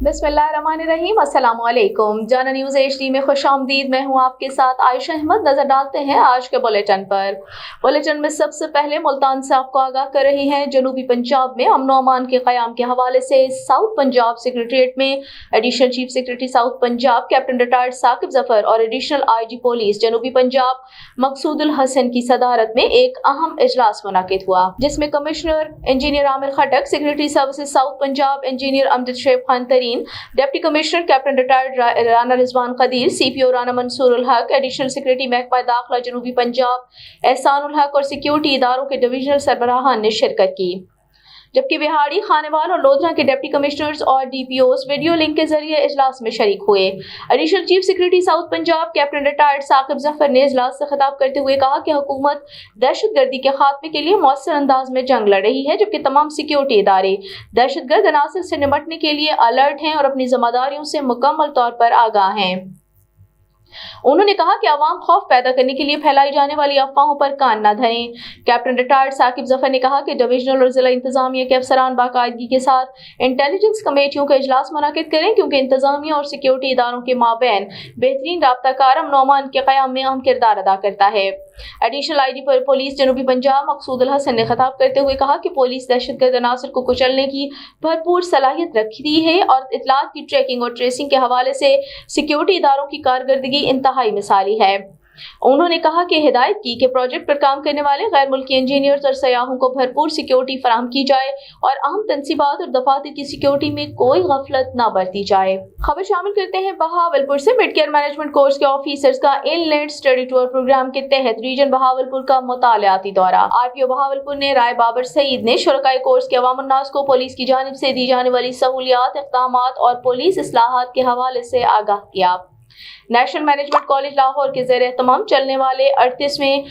बिस्मिल्लाहिर्रहमानिर्रहीम। अस्सलामु अलैकुम। जाना न्यूज़ HD में खुशामदीद। मैं हूँ आपके साथ आयशा अहमद। नजर डालते हैं आज के बुलेटिन पर। बुलेटिन में सबसे पहले मुल्तान से आपको आगाह कर रही हैं जनूबी पंजाब में अमन अमान के क़याम के हवाले से साउथ पंजाब सेक्रेटरीट में additional chief secretary south Punjab captain retired Saqib Zafar और एडिशनल IG पुलिस जनूबी पंजाब मकसूदुल हसन की सदारत में एक अहम इजलास मुनाकिद हुआ, जिसमें commissioner engineer Aamir Khattak, secretary services South Punjab engineer Amjad Sheikh Khan Tareen, deputy commissioner captain retired Rana Rizwan Qadeer, CPO Rana Mansoorul Haq, additional secretary महकमा दाखिला जनूबी पंजाब एहसानुल हक और सिक्योरिटी इदारों के डिविजनल सरबराहान ने शिरकत की। जबकि बिहाड़ी, खानेवाल और लोधरा के डिप्टी कमिश्नर्स और DPOs वीडियो लिंक के जरिए इजलास में शरीक हुए। Additional chief secretary south Punjab captain retired Saqib Zafar ने इजलास से खिताब करते हुए कहा कि हुकूमत दहशतगर्दी के खात्मे के लिए मौसर अंदाज में जंग लड़ रही है, जबकि तमाम सिक्योरिटी इदारे दहशतगर्द अनासर से निपटने के लिए अलर्ट हैं और अपनी जिम्मेदारियों से मुकम्मल तौर पर आगाह हैं। उन्होंने कहा कि अवाम खौफ पैदा करने के लिए फैलाई जाने वाली अफवाहों पर कान न धरें। कैप्टन रिटायर्ड साकिब जफर ने कहा कि डिविजनल और जिला इंतजामिया के अफसरान बाकायदगी के साथ इंटेलिजेंस कमेटियों का इजलास मुनाकिद करें, क्योंकि इंतजामिया और सिक्योरिटी इदारों के माबैन बेहतरीन राब्ता कार अमन और अमान के क़याम में अहम किरदार अदा करता है। एडिशनल IG पुलिस जनूबी पंजाब मकसूदुल हसन ने खिताब करते हुए कहा कि पुलिस दहशतगर्द अनासर को कुचलने की भरपूर सलाहियत रखती है और इत्तलात की ट्रैकिंग और ट्रेसिंग के हवाले से सिक्योरिटी इदारों की कारकर्दगी इंतहाई मिसाली है। उन्होंने कहा कि हिदायत की कि प्रोजेक्ट पर काम करने वाले गैर मुल्की इंजीनियर्स और सयाहों को भरपूर सिक्योरिटी फराहम की जाए और अहम तनसीबात और दफातर की सिक्योरिटी में कोई गफलत न बरती जाए। खबर शामिल करते हैं बहावलपुर से। मिड केयर मैनेजमेंट कोर्स के ऑफिसर्स का इनलैंड स्टडी टूर प्रोग्राम के तहत रीजन बहावलपुर का मुतालियाती दौरा। RPO बहावलपुर ने राय बाबर सईद ने शुरकाए कोर्स के अवाम उन्नास को पुलिस की जानिब से दी जाने वाली सहूलियात, इक़दामात और पुलिस इस्लाहात के हवाले से आगाह किया। नेशनल मैनेजमेंट कॉलेज लाहौर के ज़ेर एहतमाम चलने वाले 38वें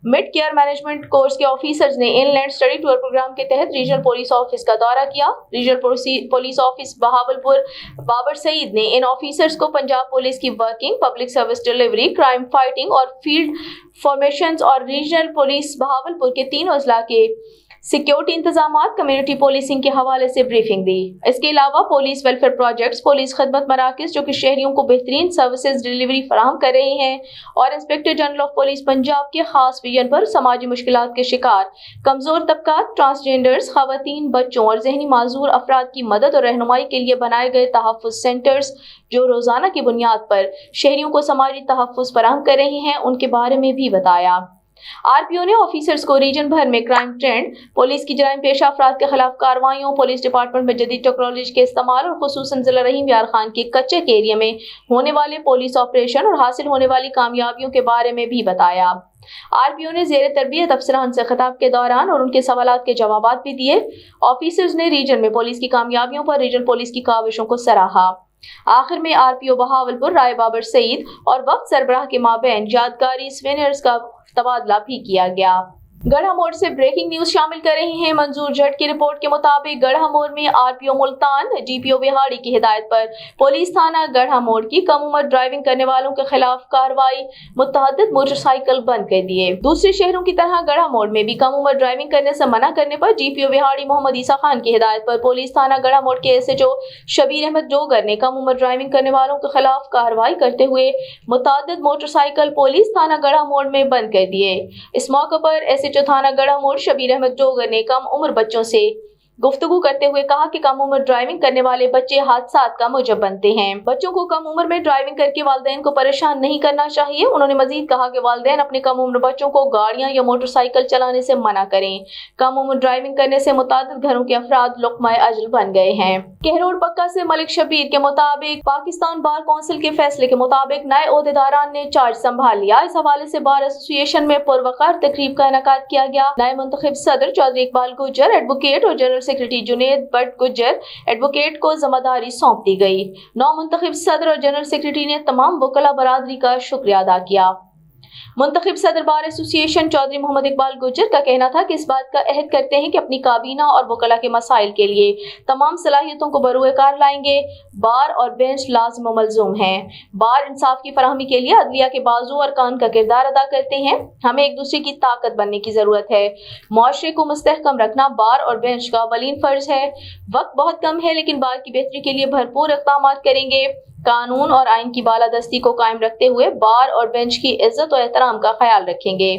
मिड केयर मैनेजमेंट कोर्स के ऑफिसर्स ने इनलैंड स्टडी टूर प्रोग्राम के तहत रीजनल पुलिस ऑफिस का दौरा किया। Regional police office Bahawalpur Babar Saeed ने इन ऑफिसर्स को पंजाब पुलिस की working, public service delivery, crime fighting और फील्ड फॉर्मेशंस और रीजनल पुलिस बहावलपुर के तीनों अजला के सिक्योरिटी इंतजामात, कम्युनिटी पुलिसिंग के हवाले से ब्रीफिंग दी। इसके अलावा पुलिस वेलफेयर प्रोजेक्ट्स, पुलिस खदमत मराकज़ जो कि शहरियों को बेहतरीन सर्विसेज डिलीवरी फराहम कर रहे हैं और inspector general of police Punjab के खास विजन पर समाजी मुश्किलात के शिकार कमजोर तबकात, ट्रांसजेंडर्स, खवातीन, बच्चों और जहनी माजूर अफराद की मदद और रहनुमाई के लिए बनाए गए तहफ़्फ़ुज़ सेंटर्स जो रोजाना की बुनियाद पर शहरियों को समाजी तहफ़्फ़ुज़ फराहम कर रहे हैं, उनके बारे में भी बताया। RPO ने ऑफिसर्स को रीजन भर में क्राइम ट्रेंड, पुलिस की जराइम पेशा अफराद के खिलाफ कार्रवाइयों, पुलिस डिपार्टमेंट में जदीद टेक्नोलॉजी के इस्तेमाल और खुसूसन जिला रहीम यार खान के कच्चे के एरिया में होने वाले पुलिस ऑपरेशन और हासिल होने वाली कामयाबियों के बारे में भी बताया। RPO ने ज़ेर तरबियत अफसरान से खिताब के दौरान और उनके सवालात के जवाबात भी दिए। ऑफिसर्स ने रीजन में पुलिस की कामयाबियों पर रीजन पुलिस की काविशों को सराहा। आखिर में RPO बहावलपुर, राय बाबर सईद और वक्त सरबराह के माबैन यादगारी स्वेनियर्स का तबादला भी किया गया। गढ़ा मोड़ से ब्रेकिंग न्यूज शामिल कर रहे हैं। मंजूर जट की रिपोर्ट के मुताबिक गढ़ा मोड़ में RPO मुल्तान, DPO बिहाड़ी की हिदायत पर पुलिस थाना गढ़ा मोड़ की कम उम्र ड्राइविंग करने वालों के खिलाफ कार्रवाई, मुतअद्दिद मोटरसाइकिल बंद कर दिए। दूसरे शहरों की तरह गढ़ा मोड़ में भी कम उम्र ड्राइविंग करने से मना करने पर DPO बिहाड़ी मोहम्मद ईसा खान की हिदायत पर पुलिस थाना गढ़ा मोड़ के SHO शबीर अहमद जोगर ने कम उम्र ड्राइविंग करने वालों के खिलाफ कार्रवाई करते हुए मुतअद्दिद मोटरसाइकिल पुलिस थाना गढ़ा मोड़ में बंद कर दिए। इस मौके पर SHO थाना गढ़ा मोड़ शबीर अहमद जोगर ने कम उम्र बच्चों से गुफ्तगू करते हुए कहा कि कम उम्र ड्राइविंग करने वाले बच्चे हादसात का मूजब बनते हैं। बच्चों को कम उम्र में ड्राइविंग करके वालिदैन को परेशान नहीं करना चाहिए। उन्होंने मजीद कहा कि वालिदैन अपने कम उम्र बच्चों को गाड़ियां या मोटरसाइकिल चलाने से मना करें। कम उम्र ड्राइविंग करने से मुतादिद घरों के अफराद लुक़्मा अजल बन गए हैं। कहरोड पक्का से मलिक शबीर के मुताबिक पाकिस्तान बार कौंसिल के फैसले के मुताबिक नए ओहदेदारान ने चार्ज संभाल लिया। इस हवाले से बार एसोसिएशन में पुरवकार तकरीब का इनेकाद किया गया। नए मुंतखब सदर चौधरी इकबाल गुज्जर, एडवोकेट और general secretary Junaid but Gujjar advocate को जिम्मेदारी सौंप दी गई। नौ मुंतखब सदर और जनरल सेक्रेटरी ने तमाम वकला बरादरी का शुक्रिया अदा किया। मुंतखब सदर बार एसोसिएशन चौधरी मोहम्मद इकबाल गुज्जर का कहना था कि इस बात का अहद करते हैं कि अपनी काबीना और वकला के मसाइल के लिए तमाम सलाहियतों को बरूए कार लाएंगे। बार और बेंच लाज़िम व मलज़ूम हैं। बार इंसाफ की फराहमी के लिए अदलिया के बाजू और कान का किरदार अदा करते हैं। हमें एक दूसरे की ताकत बनने की जरूरत है। मुआशरे को मुस्तहकम रखना बार और बेंच का अवलीन फर्ज है। वक्त बहुत कम है, लेकिन बार की बेहतरी के लिए भरपूर इक़दाम करेंगे। कानून और आइन की बालादस्ती को कायम रखते हुए बार और बेंच की इज्जत और एहतराम का ख्याल रखेंगे।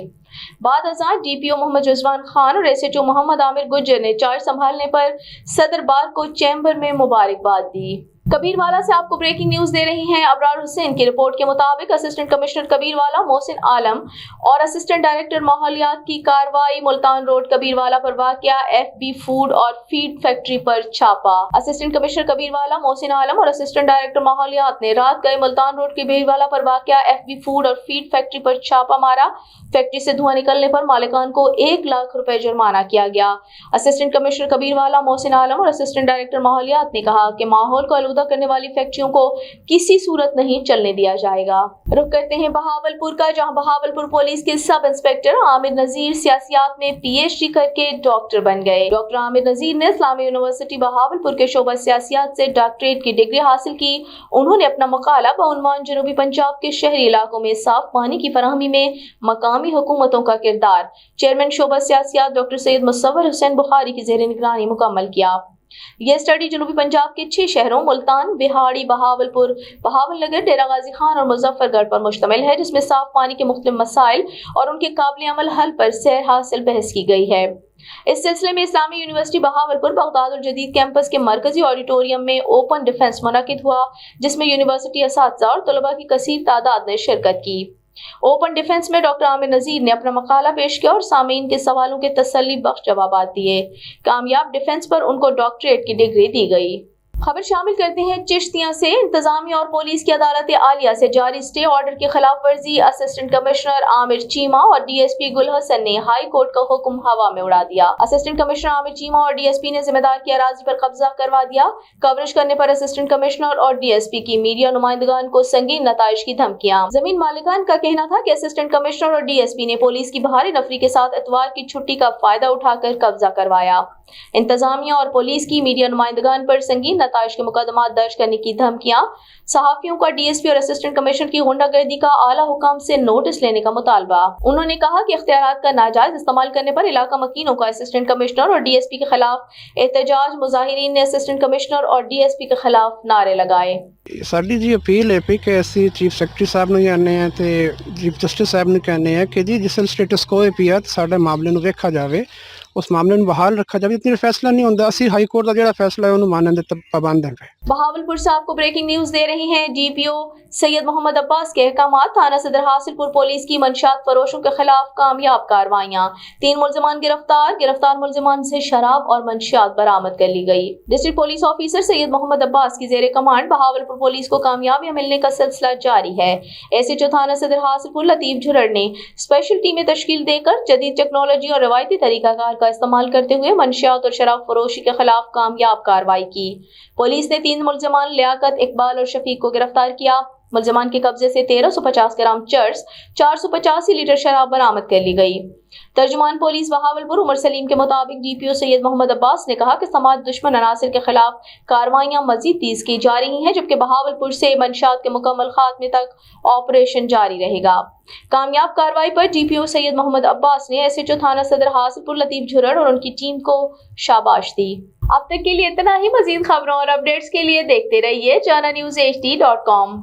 बाद अज़ां डीपीओ मोहम्मद रिजवान खान और एसएचओ मोहम्मद आमिर गुज्जर ने चार्ज संभालने पर सदर बार को चैम्बर में मुबारकबाद दी। कबीरवाला से आपको ब्रेकिंग न्यूज दे रही हैं अबरार हुसैन की रिपोर्ट के मुताबिक असिस्टेंट कमिश्नर कबीरवाला मोहसिन आलम और असिस्टेंट डायरेक्टर माहौलियात की कार्रवाई। मुल्तान रोड कबीरवाला पर वाक़या एफबी फूड और फीड फैक्ट्री पर छापा। असिस्टेंट कमिश्नर कबीरवाला मोहसिन आलम और असिस्टेंट डायरेक्टर माहौलियात ने रात गए मुल्तान रोड कबीरवाला पर वाक़या एफबी फूड और फीड फैक्ट्री पर छापा मारा। फैक्ट्री से धुआं निकलने पर मालिकान को 1 लाख रुपए जुर्माना किया गया। असिस्टेंट कमिश्नर कबीरवाला मोहसिन आलम और असिस्टेंट डायरेक्टर माहौलियात ने कहा कि माहौल को आलूदा करने वाली फैक्ट्रियों को किसी सूरत नहीं चलने दिया जाएगा। रुख करते हैं बहावलपुर का, जहां बहावलपुर पुलिस के सब इंस्पेक्टर आमिर नजीर सियासियात में पीएचडी करके डॉक्टर बन गए। डॉक्टर आमिर नजीर ने इस्लामी यूनिवर्सिटी बहावलपुर के शोबा सियासियात से डॉक्टरेट की डिग्री हासिल की। उन्होंने अपना मकाला बउनवान जनूबी पंजाब के शहरी इलाकों में साफ पानी की फराहमी में मकामी हुकूमतों का किरदार चेयरमैन शोबा सियासियात डॉक्टर सैयद मुसव्वर हुसैन बुखारी की ज़ेर निगरानी मुकम्मल किया। यह स्टडी जनूबी पंजाब के 6 शहरों मुल्तान, बिहाड़ी, बहावलपुर, बहावलनगर, डेरा गाजी खान और मुजफ्फरगढ़ पर मुश्तमिल है, जिसमें साफ पानी के मुख्तलिफ मसाइल और उनके काबिल अमल हल पर सैर हासिल बहस की गई है। इस सिलसिले में इस्लामी यूनिवर्सिटी बहावलपुर बगदाद जदीद कैंपस के मरकजी ऑडिटोरियम में ओपन डिफेंस मुनक्किद हुआ, जिसमें यूनिवर्सिटी असातिज़ा और तलबा की कसीर तादाद ने शिरकत की। ओपन डिफेंस में डॉक्टर आमिर नजीर ने अपना मकाला पेश किया और सामीन के सवालों के तसल्ली बख्श जवाब दिए। कामयाब डिफेंस पर उनको डॉक्टरेट की डिग्री दी गई। खबर शामिल करते हैं चिश्तियां से। इंतजामिया और पुलिस की अदालत आलिया से जारी स्टे ऑर्डर की खिलाफ वर्जी असिस्टेंट कमिश्नर आमिर चीमा और डीएसपी गुल हसन ने हाई कोर्ट का हुक्म हवा में उड़ा दिया। असिस्टेंट कमिश्नर आमिर चीमा और डीएसपी ने जिम्मेदार की अराजी पर कब्जा करवा दिया। कवरेज करने पर असिस्टेंट कमिश्नर और डीएसपी की मीडिया नुमाइंदगान को संगीन नताइज की धमकियां। जमीन मालिकान का कहना था कि असिस्टेंट कमिश्नर और डीएसपी ने पुलिस की भारी नफरी के साथ इतवार की छुट्टी का फायदा उठाकर कब्जा करवाया। इंतजामिया और पुलिस की मीडिया नुमाइंदगान पर संगीन नताइज के मुकदमा दर्ज करने की धमकियां, सहाफियों का डीएसपी और असिस्टेंट कमिश्नर की गुंडागर्दी का आला हुकाम से नोटिस लेने का मुतालबा। उन्होंने कहा कि इख्तियारात का नाजायज इस्तेमाल करने पर इलाका मकीनों का असिस्टेंट कमिश्नर और डीएसपी के खिलाफ एहतजाज। मुजाहिरीन ने असिस्टेंट कमिश्नर और डीएसपी के खिलाफ नारे लगाए। ਸਾਡੀ ਜੀ ਅਪੀਲ ਹੈ ਕਿ ਅਸੀਂ ਚੀਫ ਸੈਕਟਰੀ ਸਾਹਿਬ ਨੂੰ ਕਹਿੰਦੇ ਆ ਤੇ ਚੀਫ ਜਸਟਿਸ ਸਾਹਿਬ ਨੂੰ ਕਹਿੰਦੇ ਆ ਕਿ ਜੀ ਜਿਸ ਸਟੇਟਸ ਕੋ ਹੈ ਪਿਆ ਸਾਡੇ ਮਾਮਲੇ ਨੂੰ ਵੇਖਿਆ ਜਾਵੇ, उस मामले में बहाल रखा जाए। इतनी फैसला नहीं होता, असी हाई कोर्ट का जो फैसला है उन्होंने मानने दे पाबंद है। बहावलपुर से आपको ब्रेकिंग न्यूज दे रही हैं डीपीओ सैयद मोहम्मद अब्बास के अहकामात। थाना सदर हासिलपुर पुलिस की मंशियात फरोशों के खिलाफ कामयाब कार्रवाइयां। 3 मुलजमान गिरफ्तार मुलजमान से शराब और मंशियात बरामद कर ली गई। District police officer Syed Mohammad Abbas की जेर कमांड बहावलपुर पुलिस को कामयाबियां मिलने का सिलसिला जारी है। एसएचओ थाना सदर हासिलपुर लतीफ झुरड़ ने स्पेशल टीमें तश्कील देकर जदीद टेक्नोलॉजी और रवायती तरीकाकार का इस्तेमाल करते हुए मंशियात और शराब फरोशी के खिलाफ कामयाब कार्रवाई की। पुलिस ने 3 मुलजमान लियाकत, इकबाल और शफीक को गिरफ्तार किया। मुलजमान के कब्जे से 1350 ग्राम चर्स, 485 लीटर शराब बरामद कर ली गई। तर्जुमान पुलिस बहावलपुर उमर सलीम के मुताबिक डीपीओ सैयद मोहम्मद अब्बास ने कहा कि समाज दुश्मन अनासिर के खिलाफ कार्रवाइयां मजीद तेज की जा रही हैं, जबकि बहावलपुर से मंशियात के मुकम्मल खात्मे तक ऑपरेशन जारी रहेगा। कामयाब कार्रवाई पर डीपीओ सैयद मोहम्मद अब्बास ने एसएचओ थाना सदर हासिलपुर लतीफ झुरड़ और उनकी टीम को शाबाश दी। अब तक के लिए इतना ही। मजीद खबरों और अपडेट्स के लिए देखते रहिए JanaNewsHD.com।